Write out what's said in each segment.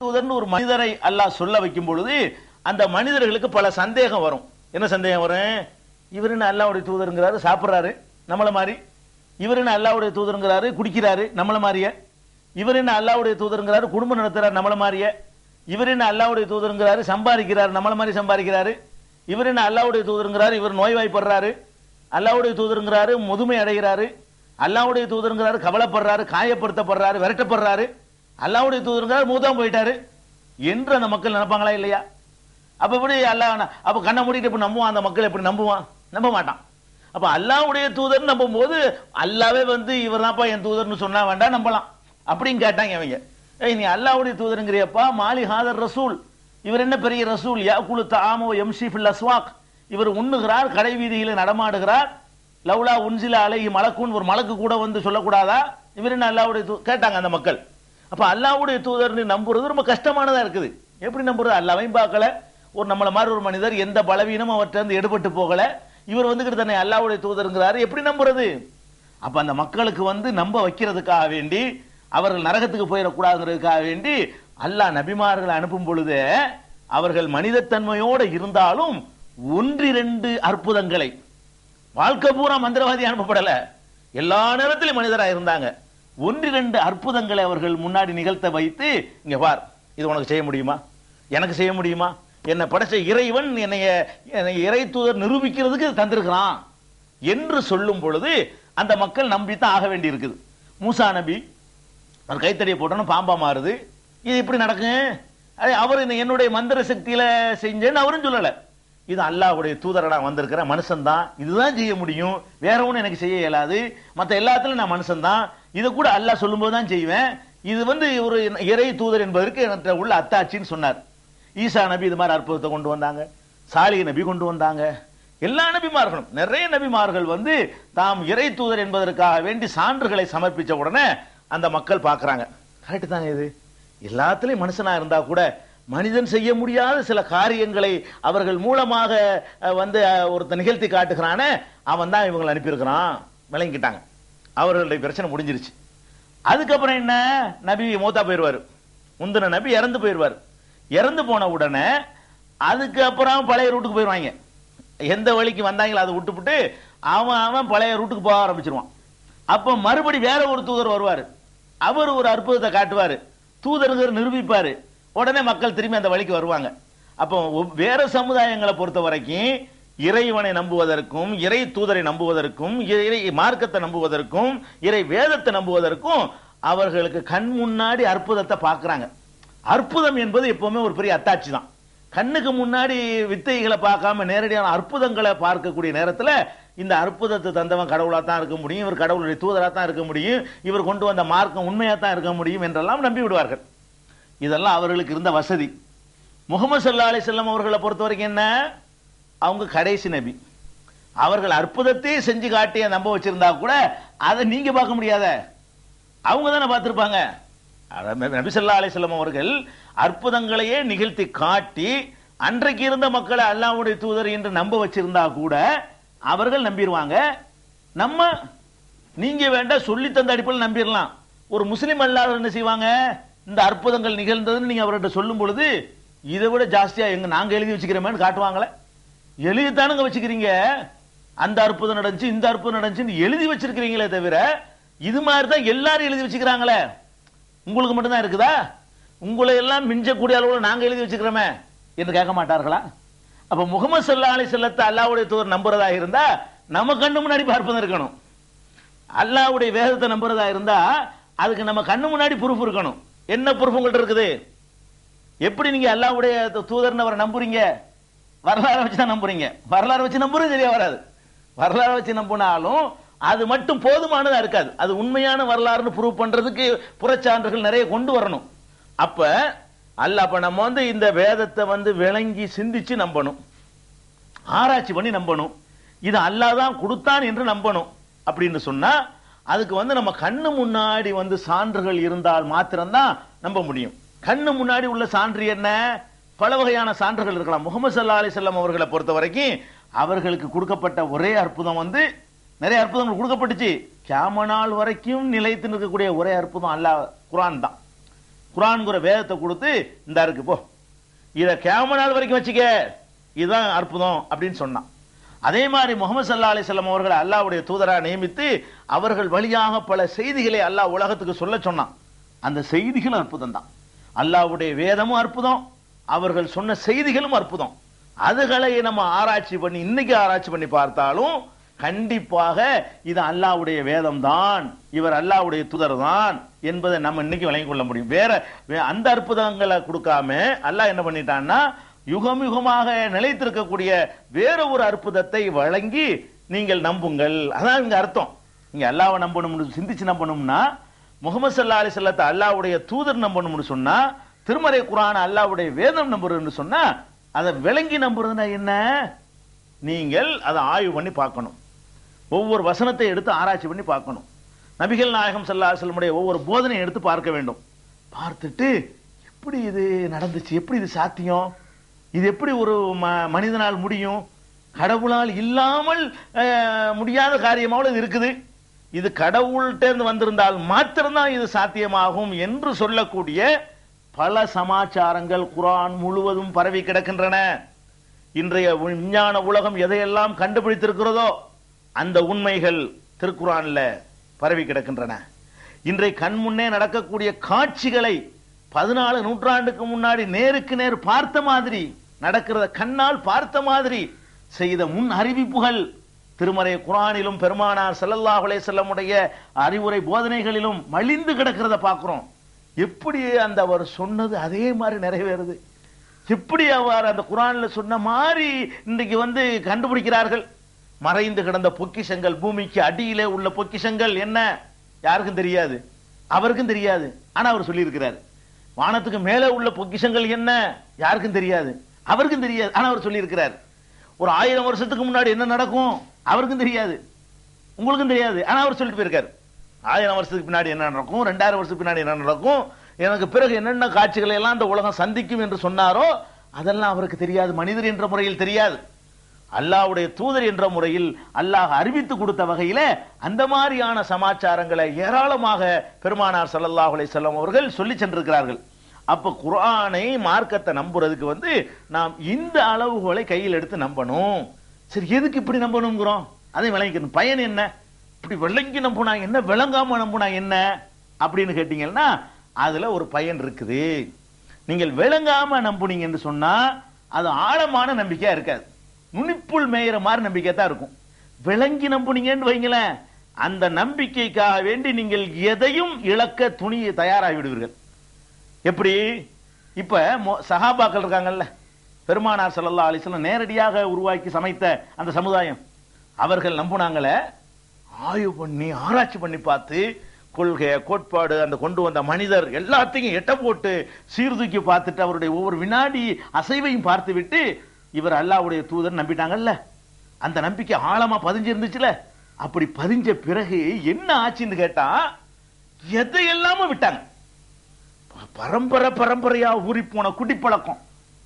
தூதர்னு ஒரு மனிதரை அல்லாஹ் சொல்ல வைக்கும் பொழுது அந்த மனிதர்களுக்கு பல சந்தேகம் வரும். என்ன சந்தேகம் வரும்? இவர் என்ன அல்லாஹ்வுடைய தூதருங்கிறாரு, சாப்பிட்றாரு நம்மள மாதிரி. இவர் என்ன அல்லாஹ்வுடைய தூதருங்கிறாரு, குடிக்கிறாரு நம்மள மாதிரியே. இவர் என்ன அல்லாஹ்வுடைய தூதருங்கிறாரு, குடும்பம் நடத்துறாரு நம்மள மாதிரியே. இவர் என்ன அல்லாஹ்வுடைய தூதருங்கிறாரு, சம்பாதிக்கிறாரு நம்மள மாதிரி சம்பாதிக்கிறாரு. இவர் என்ன அல்லாஹ்வுடைய தூதருங்கிறாரு, இவர் நோய்வாய்ப்படுறாரு. அல்லாஹ்வுடைய தூதருங்கிறாரு, முதுமை அடைகிறாரு. அல்லாஹ்வுடைய தூதருங்கிறாரு, கவலைப்படுறாரு, காயப்படுத்தப்படுறாரு, விரட்டப்படுறாரு. அல்லாஹ்வுடைய தூதருங்கிறாரு, மூதாம் போயிட்டாரு என்று அந்த மக்கள் நினைப்பாங்களா இல்லையா? அப்ப எப்படி அல்லாஹ் அப்ப கண்ணை மூடிட்டு இப்ப நம்புவான்? அந்த மக்கள் எப்படி நம்புவான்? நம்ப மாட்டான். அப்ப அல்லாஹ்வுடைய தூதர் நம்பும் போது அல்லாவே வந்து இவர் தான்ப்பா என் தூதர்னு சொன்னா வேண்டாம் நம்பலாம் அப்படின்னு கேட்டாங்க அவங்க. நீ அல்லாஹ்வுடைய தூதருங்கிறியப்பா, மாலி ஹாதர் ரசூல், இவர் என்ன பெரிய ரசூல், யாக்குலு தஆமு யம்ஷி ஃபில் அஸ்வாக், இவர் உண்ணுகிறார், கடை வீதியில நடமாடுகிறார். லவ்லா உன்சில அலைஹி மலக்குன், ஒரு மலக்கு கூட வந்து சொல்லக்கூடாதா? இவர் என்ன அல்லாஹ்வுடைய கேட்டாங்க அந்த மக்கள். அப்ப அல்லாஹ்வுடைய தூதர்னு நம்புறது ரொம்ப கஷ்டமானதா இருக்குது. எப்படி நம்புறது? அல்லாஹ்வையும் பார்க்கல, ஒரு நம்மள மாதிரி ஒரு மனிதர் எந்த பலவீனமும் அவர்கிட்ட இருந்து எடுபட்டு போகல, இவர் வந்துகிட்டு தன்னை அல்லாஹ்வுடைய தூதருங்கிறாரு, எப்படி நம்புறது? அப்ப அந்த மக்களுக்கு வந்து நம்ப வைக்கிறதுக்காக வேண்டி, அவர்கள் நரகத்துக்கு போயிடக்கூடாதுங்கிறதுக்காக வேண்டி அல்லாஹ் நபிமார்களை அனுப்பும் பொழுது அவர்கள் மனிதத்தன்மையோடு இருந்தாலும் ஒன்றிரண்டு அற்புதங்களை, வாழ்க்கை பூரா மந்திரவாதி அனுப்பப்படல, எல்லா நேரத்திலும் மனிதராக இருந்தாங்க, ஒன்றிரண்டு அற்புதங்களை அவர்கள் முன்னாடி நிகழ்த்த வைத்து, இங்க பார், இது உனக்கு செய்ய முடியுமா, எனக்கு செய்ய முடியுமா, என்னை படைச்ச இறைவன் என்னை இறை தூதர் நிரூபிக்கிறதுக்கு தந்திருக்கிறான் என்று சொல்லும் பொழுது அந்த மக்கள் நம்பித்தான் ஆக வேண்டி இருக்குது. மூசா நபி அவர் கைத்தடியை போட்டோன்னு பாம்பா மாறுது, இது எப்படி நடக்கும்? அவர் என்னுடைய மந்திர சக்தியில செஞ்சேன்னு அவரும் சொல்லல, இது அல்லாஹ்வுடைய தூதரடா வந்திருக்கிற மனுஷன் தான், இதுதான் செய்ய முடியும், வேற ஒன்றும் எனக்கு செய்ய இயலாது, மற்ற எல்லாத்துலயும் நான் மனுஷன் தான், இதை கூட அல்லாஹ் சொல்லும்போது தான் செய்வேன், இது வந்து ஒரு இறை தூதர் என்பதற்கு என்கிட்ட உள்ள அத்தாட்சின்னு சொன்னார். ஈசா நபி இது மாதிரி அற்புதத்தை கொண்டு வந்தாங்க, சாலிஹ் நபி கொண்டு வந்தாங்க, எல்லா நபிமார்களும், நிறைய நபிமார்கள் வந்து தாம் இறை தூதர் என்பதற்காக வேண்டி சான்றுகளை சமர்ப்பிச்ச உடனே அந்த மக்கள் பார்க்கறாங்க, கரெக்ட் தானே, இது எல்லாத்துலயும் மனுஷனா இருந்தா கூட மனிதன் செய்ய முடியாத சில காரியங்களை அவர்கள் மூலமாக வந்து ஒருத்த நிகழ்த்தி காட்டுகிறானே, அவன் தான் இவங்களை அனுப்பியிருக்கிறான், விளங்கிட்டாங்க. அவர்களுடைய பிரச்சனை முடிஞ்சிருச்சு. அதுக்கப்புறம் என்ன, நபி மூத்தா போயிடுவார், முந்தின நபி இறந்து போயிடுவார். இறந்து போன உடனே அதுக்கப்புறம் பழைய ரூட்டுக்கு போயிடுவாங்க. எந்த வழிக்கு வந்தாங்களோ அதை விட்டுவிட்டு அவன் பழைய ரூட்டுக்கு போக ஆரம்பிச்சிருவான். அப்ப மறுபடி வேற ஒரு தூதர் வருவார், அவர் ஒரு அற்புதத்தை காட்டுவார், தூதர்கள் நிரூபிப்பாரு, உடனே மக்கள் திரும்பி அந்த வழிக்கு வருவாங்க. அப்போ வேற சமுதாயங்களை பொறுத்த வரைக்கும் இறைவனை நம்புவதற்கும், இறை தூதரை நம்புவதற்கும், இறை மார்க்கத்தை நம்புவதற்கும், இறை வேதத்தை நம்புவதற்கும் அவர்களுக்கு கண் முன்னாடி அற்புதத்தை பார்க்கறாங்க. அற்புதம் என்பது எப்பவுமே ஒரு பெரிய அத்தாட்சி தான். கண்ணுக்கு முன்னாடி வித்தைகளை பார்க்காம நேரடியான அற்புதங்களை பார்க்கக்கூடிய நேரத்தில் இந்த அற்புதத்தை தந்தவன் கடவுளா தான் இருக்க முடியும், இவர் கடவுளுடைய தூதரா தான் இருக்க முடியும், இவர் கொண்டு வந்த மார்க்கம் உண்மையா தான் இருக்க முடியும் என்றெல்லாம் நம்பி விடுவார்கள். இதெல்லாம் அவர்களுக்கு இருந்த வசதி. முஹம்மது ஸல்லல்லாஹு அலைஹி வஸல்லம் அவர்களை பொறுத்த வரைக்கும் என்ன, அவங்க கடைசி நபி, அவர்கள் அற்புதத்தை செஞ்சு காட்டிய நம்ப வச்சிருந்தா கூட அதை நீங்க பார்க்க முடியாத, அவங்க தானே பார்த்திருப்பாங்க. நபி ஸல்லல்லாஹு அலைஹி வஸல்லம் அவர்கள் அற்புதங்களையே நிகழ்த்தி காட்டி அன்றைக்கு இருந்த மக்களை அல்லாஹ்வுடைய தூதர் என்று நம்ப வச்சிருந்தா கூட அவர்கள் நம்பிடுவாங்க. நம்ம நீங்க வேண்டாம் சொல்லி தந்த அடிப்படையில் நம்பிடலாம். ஒரு முஸ்லிம் அல்லாதவர் என்ன செய்வாங்க, இந்த அற்புதங்கள் நிகழ்ந்ததுன்னு நீங்க அவர்கிட்ட சொல்லும் பொழுது இதை விட ஜாஸ்தியா எங்க நாங்க எழுதி வச்சுக்கிறோமேன்னு காட்டுவாங்களே. எழுதித்தானுங்க வச்சுக்கிறீங்க, அந்த அற்புதம் நடந்துச்சு, இந்த அற்புதம் நடந்துச்சுன்னு எழுதி வச்சிருக்கிறீங்களே தவிர இது மாதிரி தான் எல்லாரும் எழுதி வச்சுக்கிறாங்களே, உங்களுக்கு மட்டும்தான் இருக்குதா, உங்களை எல்லாம் மிஞ்சக்கூடிய அளவுல நாங்க எழுதி வச்சுக்கிறோமே என்று கேட்க மாட்டார்களா? அப்ப முஹம்மது ஸல்லல்லாஹு அலைஹி வஸல்லத்தை அல்லாஹ்வுடைய தூதர் நம்புறதா இருந்தா நம்ம கண்ணு முன்னாடி பார்ப்பது இருக்கணும். அல்லாஹ்வுடைய வேதத்தை நம்புறதா இருந்தா அதுக்கு நம்ம கண்ணு முன்னாடி ப்ரூஃப் இருக்கணும். என்ன ப்ரூஃப் உங்கள்ட்ட இருக்குது? எப்படி நீங்க அல்லாஹ்வுடைய தூதர்னு அவரை நம்புறீங்க? வரலாறு வச்சு தான் நம்புறீங்க. வரலாறு வச்சு நம்புறது சரியா வராது. வரலாறு வச்சு நம்பினாலும் அது மட்டும் போதுமானதா இருக்காது. அது உண்மையான வரலாறுன்னு ப்ரூவ் பண்றதுக்கு புறச்சான்றுகள் நிறைய கொண்டு வரணும். அப்ப அல்லாஹ், அப்ப நம்ம வந்து இந்த வேதத்தை வந்து விளங்கி சிந்திச்சு நம்பணும், ஆராய்ச்சி பண்ணி நம்பணும், இது அல்லாஹ் தான் கொடுத்தான் என்று நம்பணும். அப்படின்னு சொன்னா அதுக்கு வந்து நம்ம கண்ணு முன்னாடி வந்து சான்றுகள் இருந்தால் மாத்திரம்தான் நம்ப முடியும். கண்ணு முன்னாடி உள்ள சான்று என்ன? பல வகையான சான்றுகள் இருக்கலாம். முஹம்மது ஸல்லல்லாஹு அலைஹி வஸல்லம் அவர்களை பொறுத்த வரைக்கும் அவர்களுக்கு கொடுக்கப்பட்ட ஒரே அற்புதம் வந்து, நிறைய அற்புதங்கள் கொடுக்கப்பட்டுச்சு, கியாமத் நாள் வரைக்கும் நிலைத்து நிற்கக்கூடிய ஒரே அற்புதம் அல்லாஹ் குர்ஆன் தான். குர்ஆன்ங்கிற வேதத்தை கொடுத்து இந்த இருக்கு போ, இதை கியாம நாள் வரைக்கும் வச்சுக்க, இதுதான் அற்புதம் அப்படின்னு சொன்னான். அதே மாதிரி முகமது ஸல்லல்லாஹு அலைஹி வஸல்லம் அவர்களை அல்லாஹ்வுடைய தூதராக நியமித்து அவர்கள் வழியாக பல செய்திகளை அல்லாஹ் உலகத்துக்கு சொல்ல சொன்னான். அந்த செய்திகளும் அற்புதம் தான். அல்லாஹ்வுடைய வேதமும் அற்புதம், அவர்கள் சொன்ன செய்திகளும் அற்புதம். அதுகளை நம்ம ஆராய்ச்சி பண்ணி இன்னைக்கு ஆராய்ச்சி பண்ணி பார்த்தாலும் கண்டிப்பாக இது அல்லாஹ்வுடைய வேதம் தான், இவர் அல்லாஹ்வுடைய தூதர் தான் என்பதை நம்ம இன்னைக்கு விளங்கிக் கொள்ள முடியும். வேற அந்த அற்புதங்களை கொடுக்காம அல்லாஹ் என்ன பண்ணிட்டான்னா யுகம் யுகமாக நிலைத்திருக்கக்கூடிய வேற ஒரு அற்புதத்தை வழங்கி நீங்கள் நம்புங்கள். அதான் இங்க அர்த்தம். நீங்க அல்லாஹ்வை நம்பணும், சிந்திச்சு நம்பணும்னா முகமது ஸல்லல்லாஹு அலைஹி வஸல்லத்தை அல்லாஹ்வுடைய தூதர் நம்பணும்னு சொன்னா, திருமறை குர்ஆன் அல்லாஹ்வுடைய வேதம் நம்புறதுன்னு சொன்னா, அதை விளங்கி நம்புறதுன்னா என்ன? நீங்கள் அதை ஆய்வு பண்ணி பார்க்கணும். ஒவ்வொரு வசனத்தை எடுத்து ஆராய்ச்சி பண்ணி பார்க்கணும். நபிகள் நாயகம் ஸல்லல்லாஹு அலைஹி வஸல்லம் ஒவ்வொரு போதனையை எடுத்து பார்க்க வேண்டும். பார்த்துட்டு எப்படி இது நடந்துச்சு, எப்படி இது சாத்தியம், இது எப்படி ஒரு மனிதனால் முடியும், கடவுளால் இல்லாமல் முடியாத காரியமாக இது இருக்குது, இது கடவுள்கிட்ட வந்திருந்தால் மாத்திரம்தான் இது சாத்தியமாகும் என்று சொல்லக்கூடிய பல சமாச்சாரங்கள் குர்ஆன் முழுவதும் பரவி கிடக்கின்றன. இன்றைய விஞ்ஞான உலகம் எதையெல்லாம் கண்டுபிடித்திருக்கிறதோ அந்த உண்மைகள் திருக்குர்ஆன்ல பரவி கிடக்கின்றன. இன்றைய கண் முன்னே நடக்கக்கூடிய காட்சிகளை 14 நூற்றாண்டுக்கு முன்னாடி நேருக்கு நேர் பார்த்த மாதிரி நடக்கிறத கண்ணால் பார்த்த மாதிரி செய்த முன் அறிவிப்புகள் திருமறை குர்ஆனிலும் பெருமானார் ஸல்லல்லாஹு அலைஹி வஸல்லம் உடைய அறிவுரை போதனைகளிலும் மலிந்து கிடக்கிறத பார்க்கிறோம். எப்படி அந்த அவர் சொன்னது அதே மாதிரி நிறைவேறுது, எப்படி அவர் அந்த குர்ஆன்ல சொன்ன மாதிரி இன்றைக்கு கண்டுபிடிக்கிறார்கள். மறைந்து கிடந்த பொக்கிஷங்கள், பூமிக்கு அடியிலே உள்ள பொக்கிஷங்கள் என்ன யாருக்கும் தெரியாது, அவருக்கும் தெரியாது, ஆனா அவர் சொல்லி இருக்கிறார். வானத்துக்கு மேலே உள்ள பொக்கிஷங்கள் என்ன யாருக்கும் தெரியாது, அவருக்கும் தெரியாது, ஆனா அவர் சொல்லி இருக்கிறார். ஒரு 1000 வருஷத்துக்கு முன்னாடி என்ன நடக்கும் அவருக்கும் தெரியாது, உங்களுக்கும் தெரியாது, ஆனா அவர் சொல்லிட்டு போயிருக்காரு. 1000 வருஷத்துக்கு பின்னாடி என்ன நடக்கும், 2000 வருஷத்துக்கு பின்னாடி என்ன நடக்கும், எனக்கு பிறகு என்னென்ன காட்சிகளை எல்லாம் இந்த உலகம் சந்திக்கும் என்று சொன்னாரோ அதெல்லாம் அவருக்கு தெரியாது, மனிதர் என்ற முறையில் தெரியாது. அல்லாஹ்வுடைய தூதர் என்ற முறையில் அல்லாஹ் அறிவித்து கொடுத்த வகையில அந்த மாதிரியான சமாச்சாரங்களை ஏராளமாக பெருமானார் ஸல்லல்லாஹு அலைஹி வஸல்லம் அவர்கள் சொல்லி சென்றிருக்கிறார்கள். அப்ப குர்ஆனை மார்க்கத்தை நம்புறதுக்கு நாம் இந்த அளவுகளை கையில் எடுத்து நம்பணும். சரி, எதுக்கு இப்படி நம்பணுங்கிறோம், அதை விளங்கிக்கணும். பயன் என்ன? இப்படி விளங்கி நம்புனா என்ன, விளங்காம நம்புனா என்ன அப்படின்னு கேட்டீங்கன்னா அதுல ஒரு பயன் இருக்குது. நீங்கள் விளங்காம நம்புனீங்கன்னு சொன்னா அது ஆழமான நம்பிக்கையா இருக்காது, நுனிப்புள் மேயிற மாதிரி நம்பிக்கை தான் இருக்கும். விளங்கி நம்புனீங்கன்னு வைங்களேன், அந்த நம்பிக்கைக்காக வேண்டி நீங்கள் எதையும் இழக்க துணியை தயாராகி விடுவீர்கள். எப்படி? இப்ப சஹாபாக்கள் இருக்காங்கல்ல, பெருமானார் ஸல்லல்லாஹு அலைஹி வஸல்லம் நேரடியாக உருவாக்கி சமைத்த அந்த சமுதாயம், அவர்கள் நம்புனாங்களே, ஆய்வு பண்ணி ஆராய்ச்சி பண்ணி பார்த்து கொள்கை கோட்பாடு அந்த கொண்டு வந்த மனிதர் எல்லாத்தையும் எட்ட போட்டு சீர்தூக்கி பார்த்துட்டு அவருடைய ஒவ்வொரு வினாடி அசைவையும் பார்த்து விட்டு இவர் அல்லாஹ்வுடைய தூதர் நம்பிட்டாங்கல்ல. அந்த நம்பிக்கை ஆழமா பதிஞ்சு இருந்துச்சுல. அப்படி பதிஞ்ச பிறகு என்ன ஆச்சுன்னு கேட்டா எதையெல்லாம விட்டாங்க. பரம்பரையா ஊறி போன குடிப்பழக்கம்,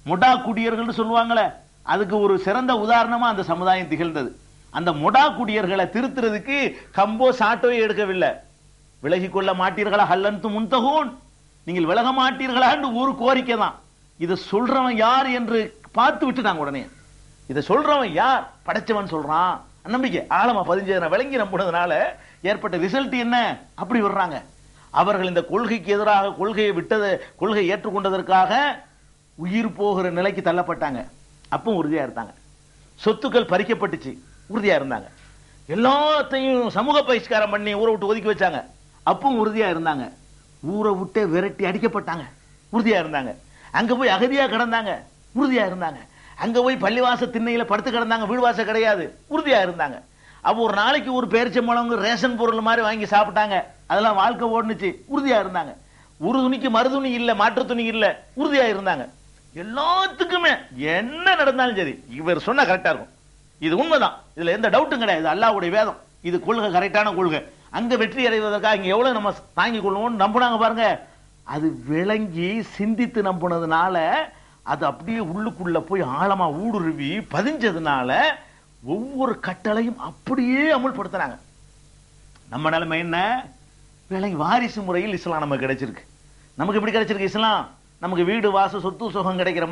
முடா குடியர்கள் சொல்லுவாங்களே, அதுக்கு ஒரு சிறந்த உதாரணமா அந்த சமுதாயம் திகழ்ந்தது. அந்த முடா குடியர்களை திருத்துறதுக்கு கம்போ சாட்டோ எடுக்கவில்லை. விலகி கொள்ள மாட்டீர்களா ஹல்லன்து முன்தகூன், நீங்கள் விலக மாட்டீர்களான்னு ஒரு கோரிக்கை தான். இதை சொல்றவன் யார் என்று பார்த்து விட்டுட்டாங்க. உடனே இதை சொல்றவன் யார், படைச்சவன் சொல்றான். நம்பிக்கை ஆழமா பதிஞ்சதை விளங்கி நம்புனதுனால ஏற்பட்ட ரிசல்ட் என்ன, அப்படி விடுறாங்க. அவர்கள் இந்த கொள்கைக்கு எதிராக கொள்கையை ஏற்றுக்கொண்டதற்காக உயிர் போகிற நிலைக்கு தள்ளப்பட்டாங்க. அப்போ உறுதியா இருந்தாங்க. சொத்துக்கள் பறிக்கப்பட்டுச்சு, உறுதியா இருந்தாங்க. எல்லாத்தையும் சமூக பகிஷ்காரம் பண்ணி ஊரை விட்டு ஒதுக்கி வச்சாங்க, அப்பவும் உறுதியா இருந்தாங்க. ஊரை விட்டு விரட்டி அடிக்கப்பட்டாங்க, உறுதியா இருந்தாங்க. அங்க போய் அகதியா கிடந்தாங்க, உறுதியா இருந்தாங்க. அங்க போய் பள்ளிவாச திண்ணையில படுத்து கிடந்தாங்க, வீடு வாச கிடையாது, உறுதியா இருந்தாங்க. அப்போ ஒரு நாளைக்கு ஒரு பேரிச்சம்பழம் ரேஷன் பொருள் மாதிரி வாங்கி சாப்பிட்டாங்க, அதெல்லாம் வாழ்க்கை ஓடுனுச்சு, உறுதியா இருந்தாங்க. ஒரு துணிக்கு மறுதுணி இல்ல, மாற்று துணி இல்ல, உறுதியா இருந்தாங்க. எல்லாத்துக்குமே என்ன நடந்தாலும் சரி இவர் சொன்னா கரெக்டா இருக்கும், இது உண்மைதான், இதுல எந்த டவுட்டும் கிடையாது, அல்லாஹ்வுடைய வேதம், இது கொள்கை கரெக்டான கொள்கை, அங்க வெற்றி அடைவதற்காக இங்க எவ்வளவு நம்ம தாங்கிக் கொள்வோம்னு நம்புனாங்க பாருங்க. அது விளங்கி சிந்தித்து நம்புனதுனால அது அப்படியே உள்ளுக்குள்ள போய் ஆழமா ஊடுருவி பதிஞ்சதுனால ஒவ்வொரு கட்டளையும் அப்படியே அமுல்படுத்தினாங்க. நம்ம நிலைமை என்ன, விளங்கி வாரிசு முறையில் இஸ்லாம் நமக்கு கிடைச்சிருக்கு. நமக்கு எப்படி கிடைச்சிருக்கு இஸ்லாம்? நமக்கு வீடு வாசு சொத்து சுகம் கிடைக்கிற